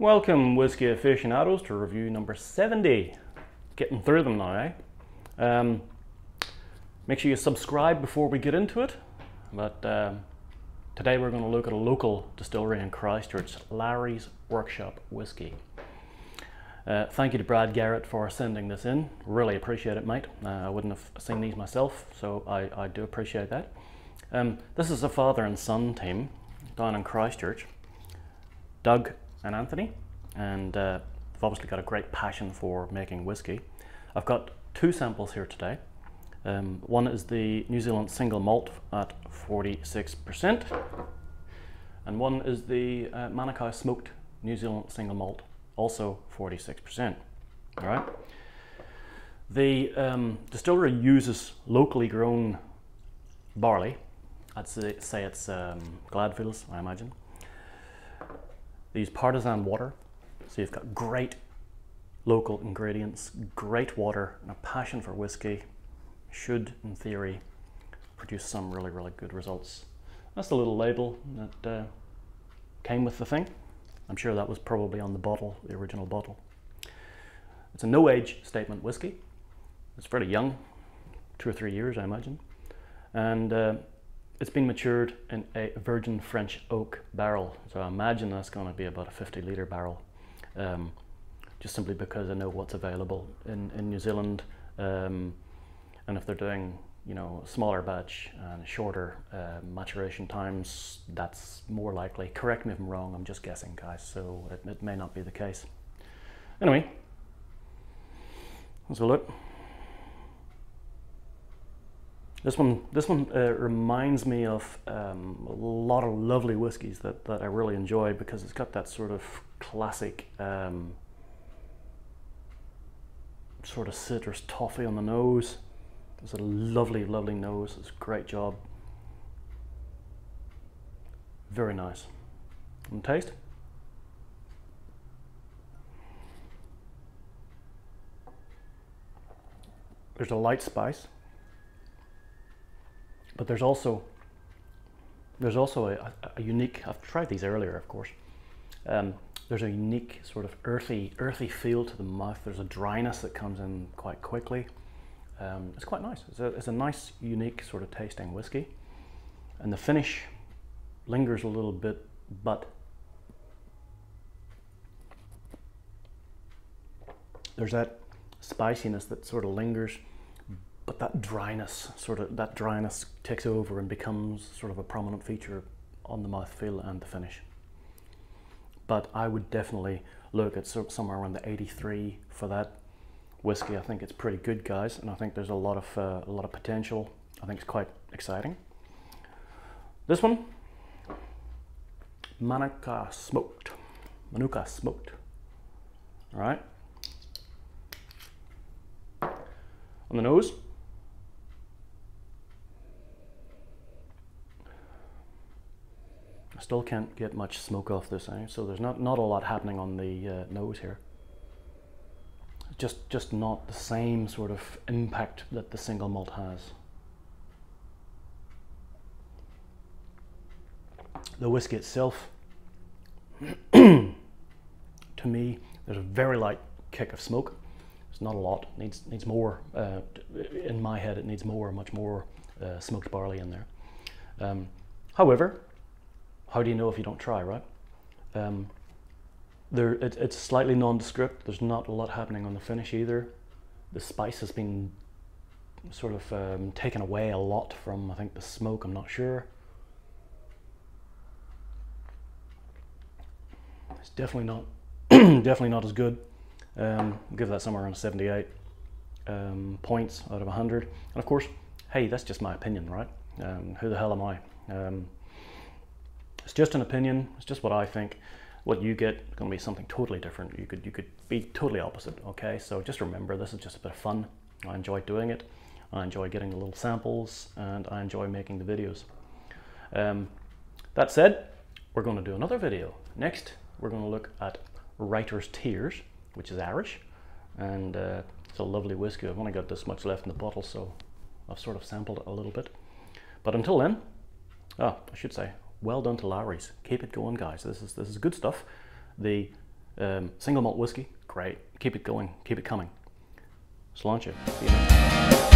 Welcome, Whisky Aficionados, to review number 70. Getting through them now, eh? Make sure you subscribe before we get into it. But today we're going to look at a local distillery in Christchurch, Lawry's Workshop Whisky. Thank you to Brad Garrett for sending this in. Really appreciate it, mate. I wouldn't have seen these myself, so I do appreciate that. This is a father and son team down in Christchurch, Doug and Anthony, and they've obviously got a great passion for making whiskey. I've got two samples here today. One is the New Zealand single malt at 46%, and one is the Manukau smoked New Zealand single malt, also 46%. All right. The distillery uses locally grown barley. I'd say it's Gladfields, I imagine. They use partisan water, so you've got great local ingredients, great water, and a passion for whiskey. Should, in theory, produce some really, really good results. That's the little label that came with the thing. I'm sure that was probably on the bottle, the original bottle. It's a no-age statement whiskey. It's fairly young, 2 or 3 years, I imagine. And it's been matured in a virgin French oak barrel. So I imagine that's going to be about a 50-litre barrel. Just simply because I know what's available in New Zealand. And if they're doing, you know, a smaller batch and shorter maturation times, that's more likely. Correct me if I'm wrong, I'm just guessing, guys, so it may not be the case. Anyway, let's have a look. This one reminds me of a lot of lovely whiskies that I really enjoy, because it's got that sort of classic sort of citrus toffee on the nose. It's a lovely, lovely nose. It's a great job. Very nice. And taste. There's a light spice, but there's also a unique. I've tried these earlier, of course. There's a unique sort of earthy feel to the mouth. There's a dryness that comes in quite quickly. It's quite nice. It's a nice, unique sort of tasting whiskey, and the finish lingers a little bit, but there's that spiciness that sort of lingers, but that dryness takes over and becomes sort of a prominent feature on the mouthfeel and the finish. But I would definitely look at somewhere around the 83 for that whiskey. I think it's pretty good, guys, and I think there's a lot of potential. I think it's quite exciting. This one, Manukau smoked. All right. On the nose, I still can't get much smoke off this, so there's not a lot happening on the nose here. Just not the same sort of impact that the single malt has. The whiskey itself, to me, there's a very light kick of smoke. It's not a lot. Needs more. In my head, it needs much more smoked barley in there. However, how do you know if you don't try, right? It's slightly nondescript. There's not a lot happening on the finish either. The spice has been sort of taken away a lot from, I think, the smoke. I'm not sure. It's definitely not definitely not as good. I'll give that somewhere around 78 points out of 100. And of course, hey, that's just my opinion, right? Who the hell am I? It's just an opinion. It's just what I think. What you get is going to be something totally different. You could be totally opposite. Okay, so just remember, this is just a bit of fun. I enjoy doing it. I enjoy getting the little samples, and I enjoy making the videos. That said, we're going to do another video. Next, we're going to look at Writer's Tears, which is Irish, and it's a lovely whiskey. I've only got this much left in the bottle, so I've sort of sampled it a little bit. But until then, I should say, well done to Lawrys. Keep it going, guys. This is good stuff. The Single malt whiskey, great. Keep it going, keep it coming. Sláinte. See you next time.